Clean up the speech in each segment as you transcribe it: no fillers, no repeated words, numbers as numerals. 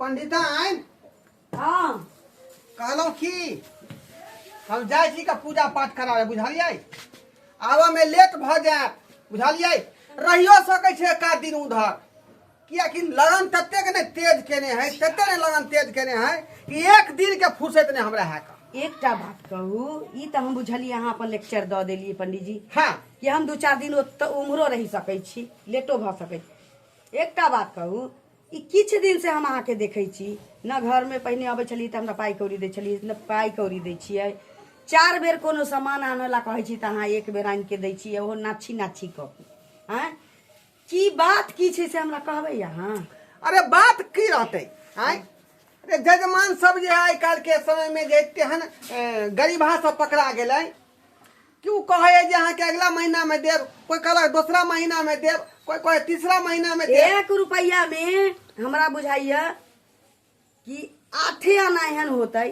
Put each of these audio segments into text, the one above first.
पंडिताइन हाँ कहलौं कि हम जाय छी का पूजा पाठ करावे बुझलियै। आवा में लेट भ जाए बुझलियै। रहियो सकै छै एकाध दिन उधर कियाकि लगन ततेक ने तेज केने है तते ने लगन तेज केने है कि एक दिन के फुर्सत ने हमरा है का। एकटा बात कहू ई त हम बुझलियै अहाँ अपन लेक्चर द देलियै पंडित जी हाँ कि हम 2-4 दिन उम्हरो रही सकै छी लेटो भ सकै छी। एकटा बात कहू ई किछ दिन से हम अहाँके देखै छी न घर में पहिने अबै छलियै त हमरा पाई कौड़ी दै छलियै न पाई कौड़ी दै छियै। 4 बेर कोनो सामान आनला कहै छी त अहाँ एक बेर आनि के दै छियै ओहो नाछी नाछी क के। हैं की बात की छै से हमरा कहबै अहाँ। अरे बात की रहते आय अरे जजमान सब जे आइ काल के समय में जे तेहन गरीबहा सब पकड़ा गेलै कि उ कहे जे अहाँ के अगला महीना में देब, कोई कहलक दूसरा महीना में देब, कोई कहे तीसरा महीना में देब। 1 रुपया में हमरा बुझाइया कि 8 आना एहन होतै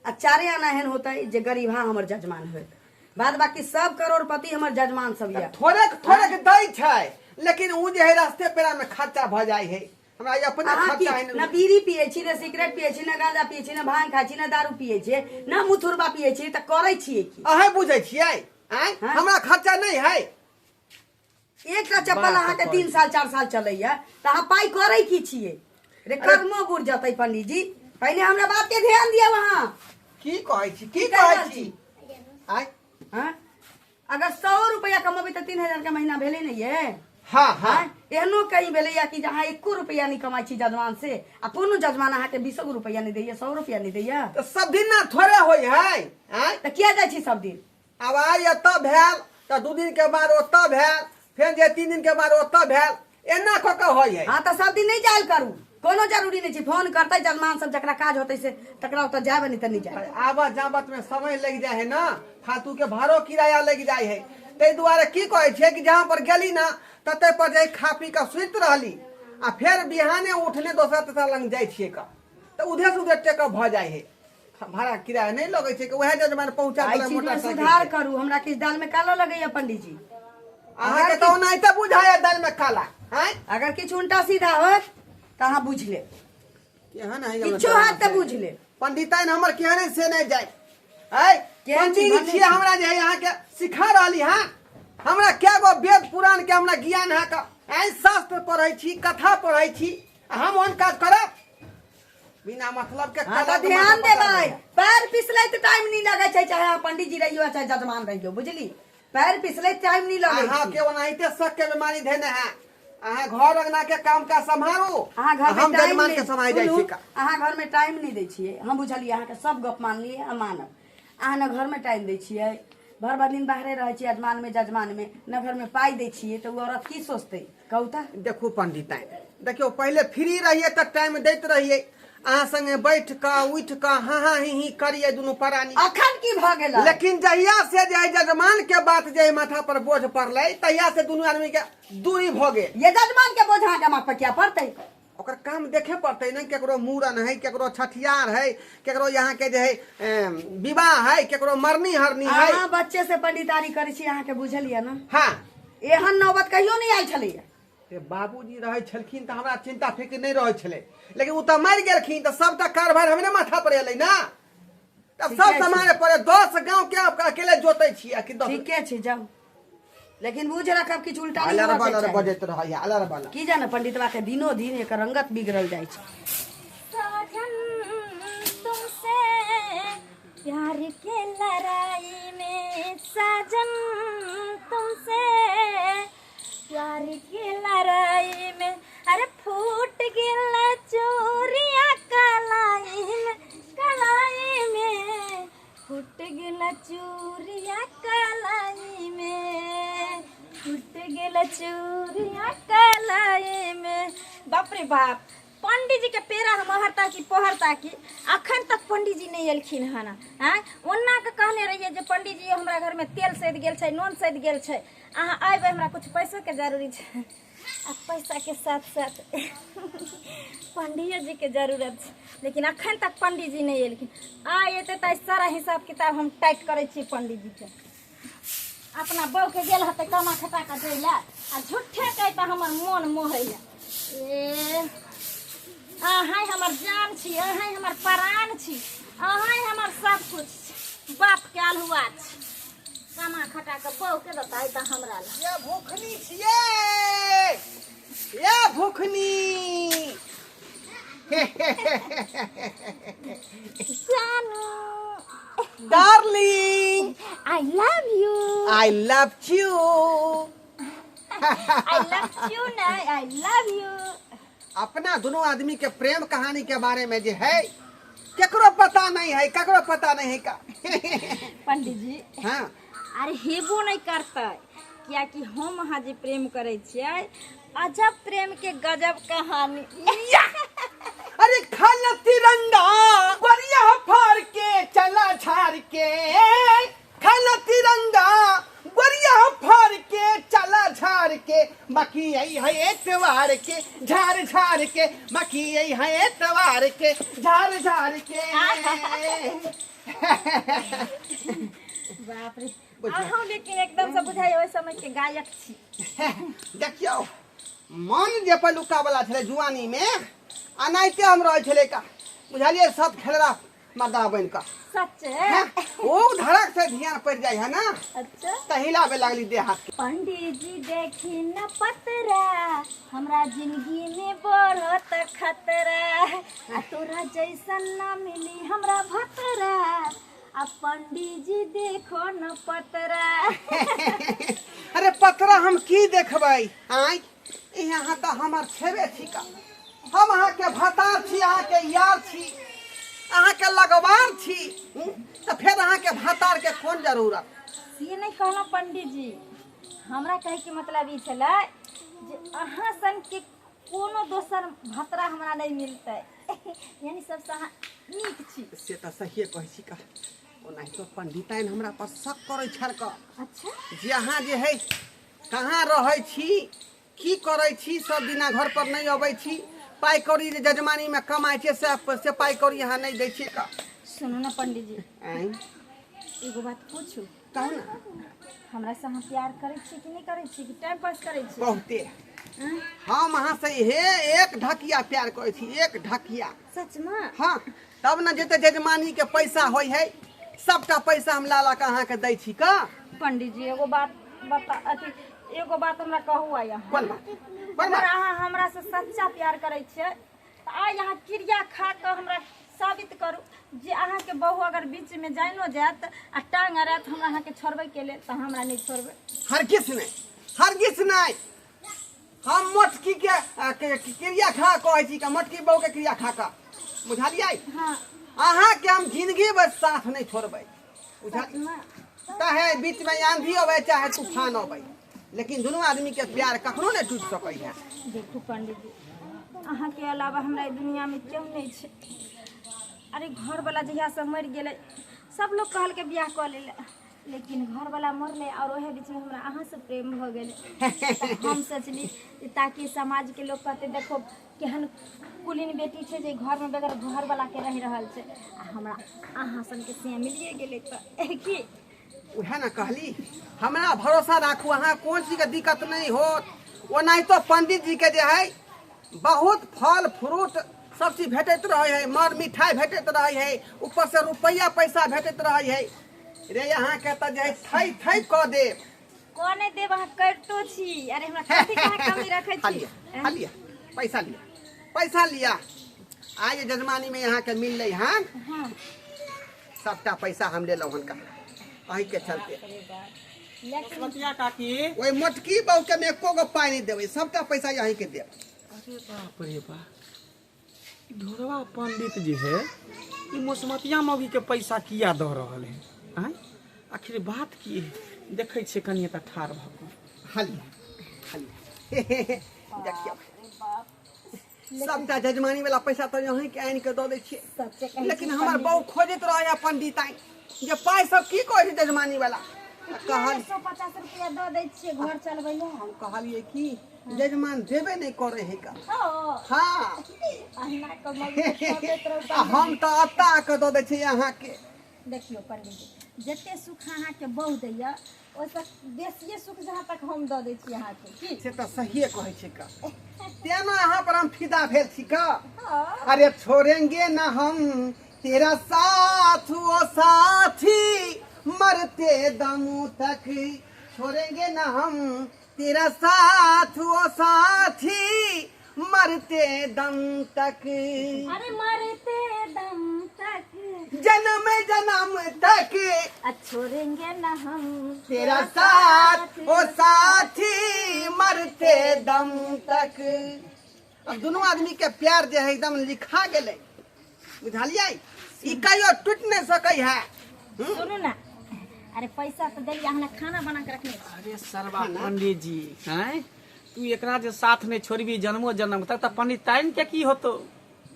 आ 4 आना एहन होतै जे गरीबहा हमर जजमान होत। बाद बाकी सब करोड़पति हमर जजमान सब या थोड़े थोड़े दै छै लेकिन उ जे है रास्ते पेरा में खर्चा भ जाय है। हमरा ये अपने खर्चा है न बीड़ी पिए छी न सिगरेट पिए छी न गांजा पिए छी न भांग खाइ छी न दारू पिए छी न मुथुरबा पिए छी त करै छियै की अहे बुझै छियै आय हमरा खर्चा नहीं है। एकटा चप्पल अहाँ के 3 साल 4 साल चलैया त अहाँ पाई करै की छियै रे कर्मो बुझ जतै पंडित जी। पहले हमरा बात के ध्यान दियौ अहाँ की कहै छी आय हां अगर 100 रुपया कमबै त 3000 के महीना भेलै न ये। हाँ हाँ एहनो कहीं भेलैया कि जहाँ 1 रुपया नहीं कमाई छी जजमान से आ कोनो जजमान अहाँ के 20 रुपया नहीं दैया 100 रुपया नहीं दैया तो सब दिन ना थोड़े होय है आय त किया जाइ छी सब दिन। अब आय एतऽ भेल त 2 दिन के बाद ओतऽ भेल फिर जे 3 दिन के बाद ओतऽ भेल एना क के होय है। हाँ त सब दिन नहीं जायल करू कोनो जरूरी नहीं छै फोन करतै जजमान सब जकरा काज होतै से तकरा ओतऽ जाबे नहीं त नहीं जाय। आबत जाबत में समय लग जाए है ना फालतू के भाड़ो किराया लग जाए है। तै दुआरे की कहै छै कि जहाँ पर गेली ना तते पर जाय खा पी के सुइत रहली आ फिर बिहाने उठने दोसरा तेसरा लग जाय छियै का त उधर से उधर टेकअप भ जाय है। भाड़ा किराया नहीं लगे छै कि वह जजमान पहुंचा देला मोटरसाइकिल सुधार करू हमरा किस दाल में काला लगैया पंडित जी। अहाँ के त ओनाहिते बुझाय दाल में काला हैं। अगर किछ उल्टा सीधा होत त अहाँ बुझ ले केहन है किछो हाथ त बुझ ले पंडिताइन हमर केहन से नहीं जाय है। पंडित छी हमरा जे यहाँ के सिखा रहली हां हमरा क्या गो वेद पुराण के हमरा ज्ञान है का ऐ शास्त्र पढ़ै छी कथा पढ़ै छी हम ओन काज करब बिना मतलब के त ध्यान देबै पैर फिसलै त टाइम नहीं लगे छै चाहे आप पंडित जी रहियो चाहे जजमान रहियो बुझली पैर फिसलै टाइम नहीं लगे अहाँ के ओनाहिते शक के बीमारी धेने है। अहाँ घर अंगना के काम का संभारू अहाँ घर हम में टाइम जजमान के समाय जाइ छी का। अहाँ घर में टाइम नहीं दै छियै हम बुझलियै अहाँ के सब गप मानलियै आ मानब। अहाँ न घर में टाइम दै छियै भर भर दिन बाहरे रहै छियै अजमान में जजमान में न घर में पाई दै छियै त उ औरत की सोचतै कहू त। देखू पंडिताइन देखियो पहले फ्री रहिए त टाइम दैत रहिए अहाँ संगे बैठ क उठ क हाँ ही करिए दुनू प्राणी। अखन की भ गेल लेकिन जहिया से जे जजमान के बात जे माथा पर बोझ पड़लै तहिया से दुनू आदमी के दूरी भ गेल। ये जजमान के बोझ अहाँ के माथ पर क्या पड़तै ओकर काम देखे पड़ते न केकरो मूड़न है केकरो छठियार है केकरो यहाँ के जे है विवाह है केकरो मरनी हरनी है। अहाँ बच्चे से पंडितारी करै छी अहाँ के बुझलियै न। हाँ एहन नौबत कहियो नहीं आयल छलैया। बाबूजी रहे छलखिन त हमरा चिंता फिक्र नहीं रहे छले लेकिन उ त मर गेलखिन त सबटा कारभार हमरे माथा पर एलै ना तब सब समाने पड़े 10 गांव के आप अकेले जोतै छी कि 10 ठीके छै जाऊ लेकिन बुझ रखब किछ उल्टा नहीं अलर होबाक बलर चाही। बजैत रहै अलर बलर की जाने पंडितवा के दिनो दिन एकर रंगत बिगड़ल जाइ छै। साजन तुमसे प्यार के लड़ाई में साजन तुमसे प्यार के लड़ाई में अरे फूट गिला चोरिया कलाई में फूट गिला चोरिया कलाई में फूट गिला चोरिया कलाई में। बाप रे बाप पंडित जी के पेरा हम हरता की पहरता की अखन तक पंडित जी नहीं एलखिन हन। हैं ओन्ना के कहने रहिए जे पंडित जी हमरा घर में तेल सैद गेल छै नून सैद गेल छै अहाँ आइबे हमरा कुछ पैसो के जरूरी छै आ पैसा के साथ साथ पंडित जी के जरूरत छै लेकिन अखन तक पंडित जी नहीं एलखिन। आ एते त सारा हिसाब किताब हम टाइट करे छी पंडित जी के अपना बहू के गेल हते कमा खटा के दै ला आ झूठे कह त हमर मन मोहैया। ए अहाँ हमर जान छी, अहाँ हमर प्राण छी, अहाँ हमर सब कुछ। बाप काल हुआ छी, कमा खटा के बहु के देता त हमरा ला। ये भूखनी छिए, ये भूखनी। जानू darling, I love you. I love you. I love you नहीं, आई लव यू। अपना दोनों आदमी के प्रेम कहानी के बारे में जो है केकरो पता नहीं है, केकरो पता नहीं है का। पंडित जी, हाँ, अरे हेबो नहीं करते, क्या कि हम अहाँ जे प्रेम करे छियै, अजब प्रेम के गजब कहानी। अरे खाना तिरंगा बढ़िया फाड़ के चला झाड़ के, खाना तिरंगा बढ़िया फाड़ के चला झाड़ के, बाकी यही है एतवार के झाड़ झाड़ के, बाकी यही है एतवार के झाड़ झाड़ के। बाप रे, अहाँ लेकिन एकदम से बुझाइ ओइ समय के गायक छी। देखियो, मन जे पलुका वाला छले जुआनी में, अनाइते हम रहे छले का, बुझलिए सब खेलरा मर्दा बन का। सच हैं? वो धड़क से ध्यान पड़ जाए है ना, अच्छा तहिला बे लगली देह हाथ के। पंडित जी देखी न पतरा, हमरा जिंदगी में बढ़त खतरा, आ तोरा जैसन न मिली हमरा भतरा, आ पंडित जी देखो न पतरा। अरे पतरा हम की देखबै, आय यहाँ तो हमार छेबे छी का, हम अहाँ के भतार छी, अहाँ के यार छी, अहाँ के लगवार छी, तो फिर अहाँ के भतार के कौन जरूरत। से नहीं कहलहुँ पंडित जी, हमरा कहे के मतलब ई छलै जे अहाँ सन के कोनो दोसर भतरा हमरा नहीं मिलतै। यानी सबसे अहाँ नीक छी। से तो सहिए कहै छी का, ओनाहि तो पंडिताइन हमरा पर शक करै छल का, अच्छा जे अहाँ जे है कहाँ रहै छी, की करै छी, सब दिना घर पर नहीं अबै छी, पाई कौड़ी जे जजमानी में कमाई छे से पाई कौड़ी यहाँ नहीं दै छी का। सुनू ना पंडित जी, आय एगो बात पूछू, कहू ना। हमरा से अहाँ प्यार करे छी कि नहीं करे छी, कि टाइम पास करे छी? बहुते हाँ? हम अहाँ से हे एक ढकिया प्यार करै छी, एक ढकिया। सच में? हाँ, तब न जते जजमानी के पैसा होय है, सबटा पैसा हम ला ला के अहाँ के दै छी का। पंडित जी एगो बात बता, अथी एगो बात हमरा कहू आय। कोन बात? कोन अगर बात? अहाँ हमरा से सच्चा प्यार करे छियै, तो आइ अहाँ क्रिया खा के हमरा साबित करू जे अहाँ के बहू अगर बीच में जाइनो जात आ टांग अड़ात हमरा अहाँ के छोड़बै के लेल, तो हमरा नहीं छोड़बै। हरगिज नहीं, हरगिज नहीं। हम मोटकी के क्रिया खा कहै छी का, मोटकी बहू के क्रिया खा का, बुझलियै। हाँ अहाँ के हम जिंदगी भर साथ नहीं छोड़बै, बुझलियै। में? चाहे बीच में आंधी अबै चाहे तूफान अबै, लेकिन दोनों आदमी के प्यार कखनो नहीं टूट सकै है। देखू पंडित जी, अहाँ के अलावा हमरा दुनिया में क्यों नहीं छै। अरे घर वाला जहिया से मर गेले, सब लोग कहल के बियाह कर ले, लेकिन घर वाला मरले और ओहे बीच में हमरा अहाँ से प्रेम हो गेले। हम सोचली ताकि समाज के लोग कहते देखो केहन कुलीन बेटी छे जे घर में बगैर घर वाला के रह रहल छे, आ हमरा अहाँ सन के से मिलिए गेले, तो की उहे ना कहली, हमरा भरोसा राखू, अहाँ कोन चीज के दिक्कत नहीं होत। वो नहीं तो पंडित जी के जे है बहुत फल फ्रूट सब चीज भेटत रहे है, मर मिठाई भेटत रहे है, ऊपर से रुपया पैसा भेटत रहे है। रे यहाँ के तो जे थई थई क दे कोने देव अहाँ करतो छी। अरे हमरा कथी कहाँ कमी रखे छी। लिया पैसा लिया, पैसा लिया। आज जजमानी में यहाँ के मिल रही हाँ, हाँ सबटा पैसा हम ले लहन का, अही के चलते लेकिन काकी। वही मोटकी बहू के में एको गो पाई नहीं देवे, सबटा पैसा यही के देव। अरे बाप रे बाप, ढोरवा पंडित जी है ये मौसमतिया मौगी के पैसा किया दे रहल है, आय आखिर बात की है, देखे छे कनिए त ठार भ हलिया हलिया देखियो सबटा जजमानी वाला पैसा तो यहीं के आइन के दे दे छिए, सच्चे कहै लेकिन हमार बहू खोजत रहे पंडित आई जे पाई सब की कहे छै जजमानी वाला। कहल 150 रुपया दे दै छियै घर चलबै ले। हम कहलिए कि जजमान देबे नहीं करे है का। हां हाँ अहिना के मौगी के छोड़ैत रहू। हम तो अत्ता के दे दे छी यहाँ के। देखियो पंडित जी, जते सुख अहाँ के बहु दैया ओसे बेसिए सुख जहाँ तक हम दऽ दै छी अहाँ के की से तो सहिए कहै छै का तेना यहाँ पर हम फिदा भेल छी का हाँ। अरे छोड़ेंगे ना हम तेरा साथ ओ साथी मरते दम तक छोड़ेंगे ना हम तेरा साथ ओ साथी मरते दम तक अरे मरते दम तक जन्म जन्म तक छोड़ेंगे ना हम तेरा साथ ओ साथी मरते दम तक। अब दोनों आदमी के प्यार जो है एकदम लिखा गेले बुझलियै ई कहियो टूट नहीं सकै है। सुनू ना अरे पैसा तो देलिए हमने खाना बना के रखने छी। अरे सरवा पंडित जी हैं तू एकरा जे साथ नहीं छोड़बी जन्मो जन्म तक तो पंडित टाइम के की होतो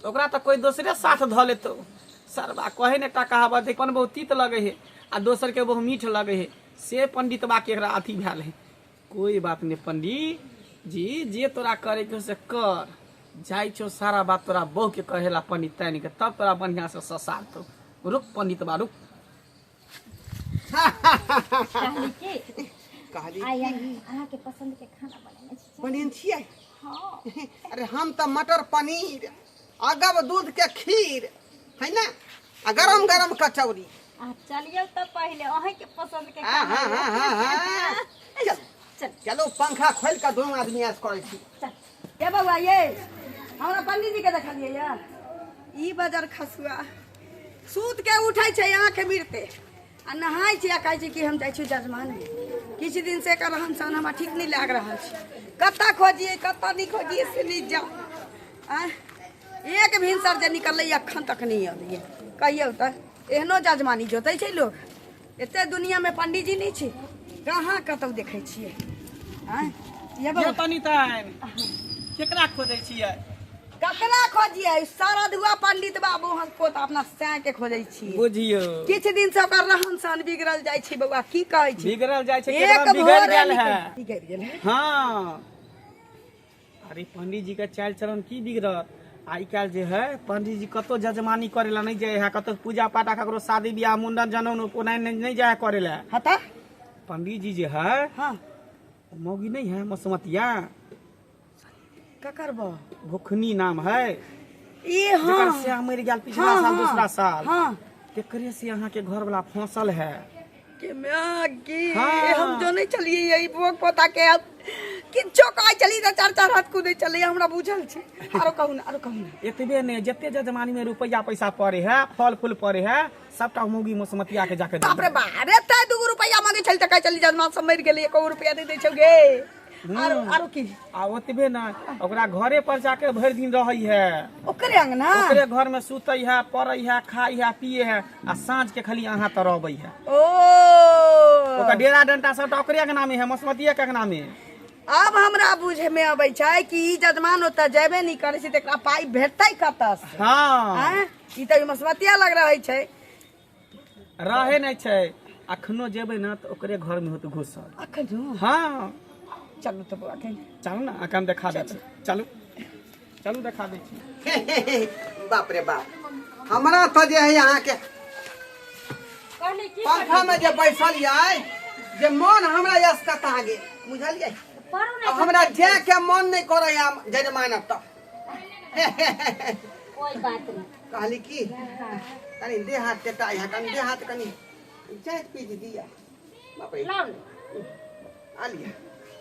ओकरा तो कोई दूसरे साथ ध लेतो। सरवा कहे ने कहावत अपन बहुत तीत लगे है आ दोसर के बहुत मीठ लगे है से पंडित बा के एकरा अथी भेल है। कोई बात नहीं पंडित जी जे तोरा करे के से कर जाई छो सारा बात तोरा बहु के कहेला पंडित तैन के तब तोरा बढ़िया से ससार तो रुक पंडित बा रुक। कहली की कहली आई अहाँ के पसंद के खाना बनेने छी। बनिन छियै हाँ। अरे हम तो मटर पनीर अगब दूध के खीर है ना आ गरम गरम कचौरी चलिए तो पहले अहीं के पसंद के हाँ हाँ हाँ हाँ हाँ चल चल चलो पंखा खोल कर दोनों आदमी ऐसे करे छी। चल ये बउआ ये हमरा पंडित जी के देखलिए यार ई बजर खसुआ सूत के उठै छै आंख मिरते आ नहाय छै आ कहै छै कि हम जाइ छी जजमान किछु दिन से एकर रहन सहन हमरा ठीक नहीं लाग रहल छै कत्ता खोजिए कत्ता नहीं खोजिए से नहीं जा एक भिनसर जे निकललै अखन तक नहीं अलिए कहियो त एहनो जजमानी जोतै छै लोग एते दुनिया में पंडित जी नहीं छै कहाँ कतौ देखै छियै ये ये बउआ तनी टाइम केकरा खोजै छियै ककरा खोजिए सारा दुआ पंडित बाबू हम को तो अपना सै के खोजै छी बुझियो किछ दिन से ओकर रहन सहन बिगड़ल जाय छै बउआ की कहै छी बिगड़ल जाय छै एक केकरा बिगड़ भोरे गेल है बिगड़ गेल है हाँ अरे पंडित जी के चाल चलन की बिगड़त आई काल जे है पंडित जी कतो जजमानी करेला नहीं जाए है कतो पूजा पाठ ककरो शादी ब्याह मुंडन जनौन उपनयन नहीं जाए करेला। हता पंडित जी जे है हां मौगी नहीं है मसमतिया ककर बा भुखनी नाम है ए हां जेकर से मर गेल पिछला हाँ, साल हाँ, दूसरा साल हां तेकरे से यहाँ के घर वाला फंसल है। के मैगी हाँ। हम जो नहीं चलिए यही भोग पोता के किछो कहै चली त चार चार हाथ कूदै चले हमरा बुझल छै आरो कहू ना एतबे ने जते जजमानी में रुपया पैसा पड़े है फल फूल पड़े है सबटा मौगी मसमतिया के जाके बाप रे बाप रे तै 2 रुपया मांगे छल त कह चली जजमान सब मर गेलै 1 रुपया दे दै छौ गे आरो की आ ओतबे ना ओकरा घरे पर जाके भर दिन रहई है ओकरे अंगना ओकरे घर में सुतई है पड़ई है खाई है पिए है आ साँझ के खाली अहाँ तर अबै है ओ ओकर डेरा डंटा सबटा ओकरे अंगना में है मसमतिया के अंगना में। अब हमरा बुझे में अबै छै कि ई जजमान ओतऽ जेबे नहीं करे छै तेकरा पाई भेटतै कतऽ से हाँ हैं ई त मसमतिया लग रहै छै रहे नहीं छै अखनो जेबै ना तो ओकरे घर में होत घुसल। अखन हाँ चलू तो बुआ के चलू ना अखन देखा दे चलू चलू देखा दे छी। बाप रे बाप हमरा तो जे है यहाँ के कहली की पंखा में जे बैसल है जे मन हमरा यस कता गे बुझलियै पढ़ू ना अब हमरा जे के मन नहीं करे हम जजमानत तो कोई बात नहीं। कहली की कनी देह हाथ टेटा है कनी देह हाथ कनी जाइत पीज दिया बाप रे लाओ ले आलिया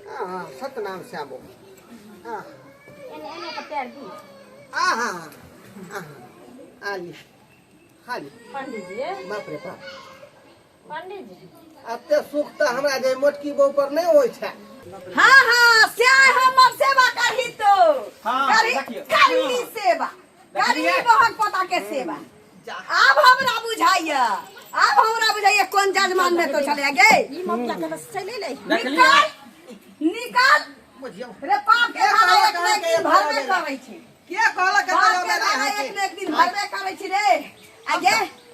हाँ सतनाम श्यामो हाँ एने का पैर दी हाँ आली हाली पंडित जी बाप रे बाप पंडित जी अते सुख तो हमरा जे मोटकी बहू पर नहीं होय छै। हाँ हाँ से हमर सेवा करही तो हाँ, करही देखियो। करही सेवा करही बहुत पोता के सेवा अब हमरा बुझाइए कौन जजमान में तो चले गे ई मौका के बस चले ले निकाल बुझियो रे पाप के भाड़ा एक न एक दिन भरबे करै छै के कहला के बाप तो के मेरा भाड़ा है एक न एक दिन भरबे करै छै रे आ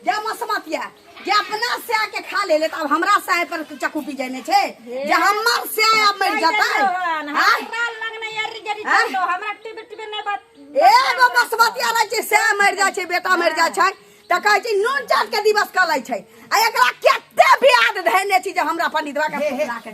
जे मसमतिया जे अपना से के खा ले त अब हमरा से पर चक्कू पी जाने छै जे हमर से अब मर जाता हमरा लगने यार जरी चलो हमरा टिबे टिबे नहीं बात एगो मसमतिया रह छै से मर जा छै बेटा मर जा छै त कहै छै नून चाट के दिवस कलै छै आ एकरा केते ब्याज धैने छी जे हमरा पंडितवा के पूरा के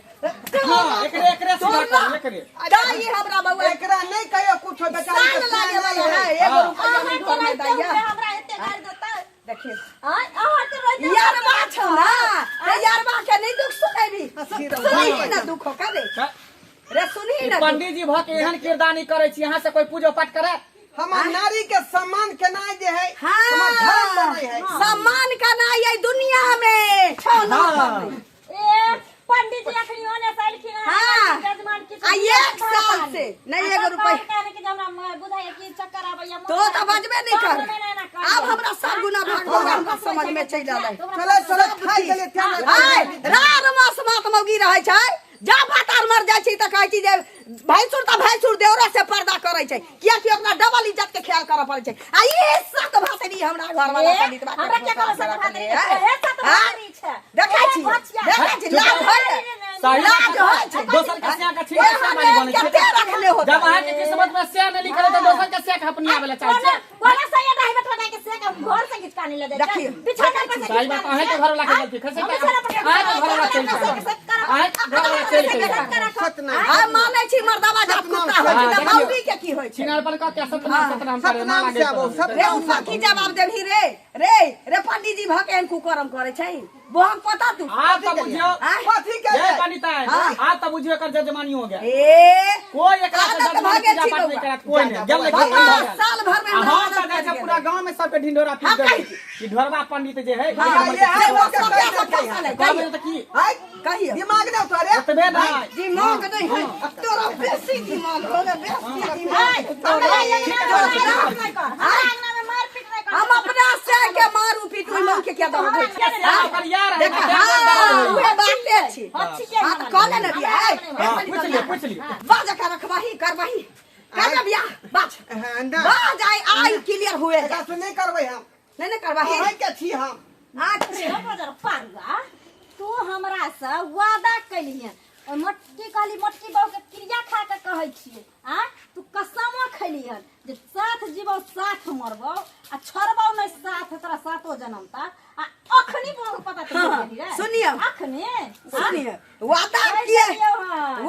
हां एकरे से बात कर एकरे दाई हमरा बउआ एकरा नहीं कहियो कुछ बेचारी के लागे वाला है एगो रुपया नहीं घर में दैया हमरा एते गाड़ी देता देखिए अहाँ के रहते यारबा छ ना ते यारबा के नहीं दुख सुनेबी सुनी ना दुख का दे रे सुनी ना पंडित जी भ के एहन किरदानी करे छी यहां से कोई पूजो पाठ करे हमार नारी के सम्मान केना जे है हाँ, हमार धर्म में नहीं है सम्मान का ना ये दुनिया में छोना ए पंडित जी अखनी होने साल की ना हाँ। जजमान की आ एक साल से नहीं एगो रुपया कहने के हमरा बुझाय की चक्कर आबैया तो बजबे नहीं कर अब हमरा सब गुना भगवान का समझ में चल आले चलो चलो खाई के लिए हाय रार मास मात मौगी रहे छै जा बातार मर जाय छी त कहै छी जे भैंसुर देवरा से पर्दा करै छै किया कि अपना डबल इज्जत के ख्याल करऽ पड़ै छै आ ई सत भाषणी हमरा घर वाला पंडित बा हमरा के कहल सत भाषणी ए सत भाषणी छै देखै छी लाज होय सही लाज होय छै दोसर के सिया का ठीक से वाली बने छै कते रखले हो जब अहाँ के किस्मत में सिया नहीं लिखले तो दोसर के सिया के अपनी आवेला चाहे छै बोला सही नहीं बैठा के से घर से खिचकाने ले जाए देखिए बिछाना पर सही बात अहाँ के घर वाला के गलती खसे अहाँ के घर वाला चल अहाँ के घर वाला चल सत नहीं आ मानै छी मर्दावा जब कुत्ता होय छै त मौगी के की होय छै चिनार पर का सतनाम सतनाम करे ना सतनाम से आबो लागे रे सतनाम उमा की जवाब देबही रे पंडित जी भ के एहन कुकर्म करे छै बोहम पता तू आ त बुझियो कथी के ये पंडिता है आ त बुझियो कर जजमानी हो गया ए कोई एकरा से आदत जजमान भागे पूजा छी पाठ नहीं बउआ। करत कोई नहीं गेल नहीं हाँ, साल भर में हां मेहनत त देखा करके पूरा गांव में सबके ढिंडोरा हाँ, फिर कही। कि ढोरवा पंडित जे है हाँ, ये है वो के कहबे त की हाय कहियो दिमाग दे तोरे तबे ना दिमाग नहीं है तोरा बेसी दिमाग हो गया बेसी दिमाग हम अपना से के मारू पीटू मन के क्या दम दे ओकर यार है देखा हां उहे बाते छी अच्छी के हां कॉले न दिया है पूछ ली बाजा का रखवाही करवाही कर बिया बाज ना बाज आई क्लियर हुए ऐसा तो नहीं करबै हम नहीं करवाही है के छी हम अच्छा पारुआ तू हमरा से वादा कलिए मोटकी कहली मोटकी बहु के क्रिया खा के कहै छियै आ तू कसमो खलिहन जे साथ जीवो साथ मरबो आ छोड़बो नै साथ तोरा सातो जन्मता आ अखनी बहु पता चलि रे सुनियो अखनी सुनिए वादा किए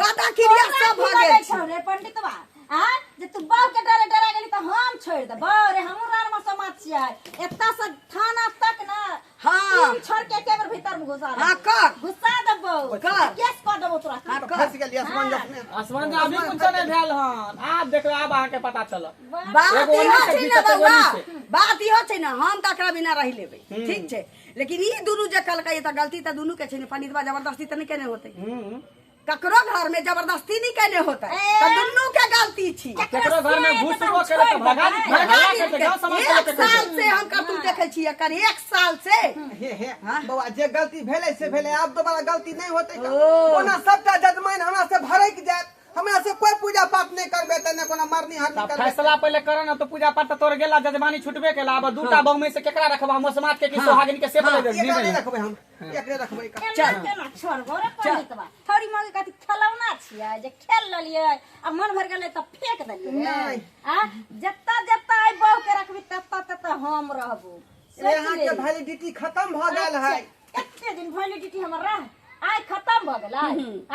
वादा क्रिया सब हो गेल छै रे पंडितवा आ जे तू बाप के डरे डरा गेली त हम छोड़ दे रे हमर रारमा समाज छियै एत्ता से थाना तक ना हाँ। छोड़ के एके बेर भीतर में घुसा हाँ, कर। घुसा देबो कर। केस कर देबो तोरा हाँ, कर। फंस गेली आसमान जखने आसमान अभी कुछ नहीं भेल हन आप देखो अब अहाँ के पता चलत बात एगो इहो ओन्नी से छै बीच ने एगो बउआ ओन्नी से। बात इहो छै ने हम त एकरा बिना रहि लेबै ठीक छै लेकिन ई दुनू जे कलकै त गलती त दुनू के छै ने पंडितवा जबरदस्ती त नहीं केने होतै ककरो घर में जबरदस्ती नहीं केने होतै त दुनू के गलती छी केकरो घर में घुसबो करे त भगा के गांव समाज के एक साल से हम करतू देखे छी एकर एक साल से हे बउआ जे गलती भेले से भेले अब दोबारा गलती नहीं होते ओ। ओना सबटा जजमान हमरा से भरक जात हमरा से कोई पूजा पाठ नहीं करबे त ने कोनो मरनी हाथ तब करबे फैसला पहले करे ना तो पूजा पाठ तोर गेला जजमानी छुटबे केला अब दूटा बहु में से केकरा रखबा हम समाज के कि सोहागिन के से बोले एकरा नहीं नहीं रखबे हम एकरे रखबे का चल केना छोड़बो रे पंडितवा थोड़ी मगे कथि खेलौना छियै जे खेल लेलियै आ मन भर गेलै त फेंक देलियै नहीं। आ जत्ता जत्ता आई बहु के रखबी तत्ता तत्ता हम रहबो यहाँ के वैलिडिटी खत्म भ गेल है एते दिन वैलिडिटी हमर रह आइ खत्म भ गेलै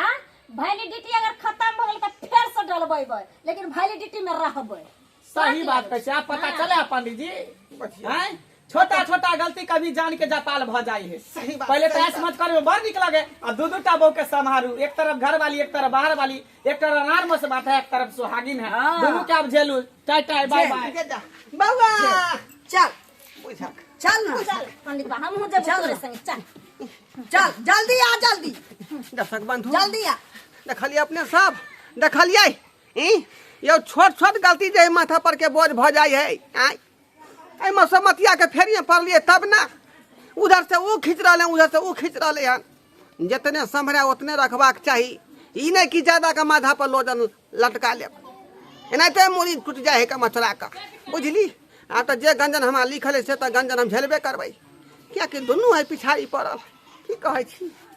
हां वैलिडिटी अगर खत्म भ गेल त फेर से डलबैबै लेकिन वैलिडिटी में रहबै सही बात कहै छै आप पता चले पंडित जी हैं छोटा छोटा गलती कभी जान के जापाल भ जाई है सही बात, पहले तो सही ऐसे मत करे बड़ निक लगे और दो दूटा बहू के संभारू एक तरफ घर वाली एक तरफ बाहर वाली एक तरफ अनार में से बात है एक तरफ सुहागिन है हाँ। दोनों के आप झेलू टाई टाई बाय बाय के जा बउआ चल बुझा चल ना चल पंडितवा हम हो जब तोरे संग चल चल जल्दी आ जल्दी दर्शक बंधु जल्दी आ देखलिए अपने सब देखलिए यो छोट छोट गलती जे माथा पर के बोझ भ जाय है आई ए मसमतिया के फेरिए पड़लिए तब ना उधर से वो खींच रहे उधर से वो खींच रहे हन जितने संभरा उतने रखबाक चाही ई नहीं कि ज्यादा का माथा पर लोजन लटका ले एनाते मुड़ी टूट जाए है का मचरा का बुझली आ तो जे गंजन हमारा लिखल है से तो गंजन हम झेलबे करबै क्या कि दुनू है पिछाड़ी पड़ल की कहै छी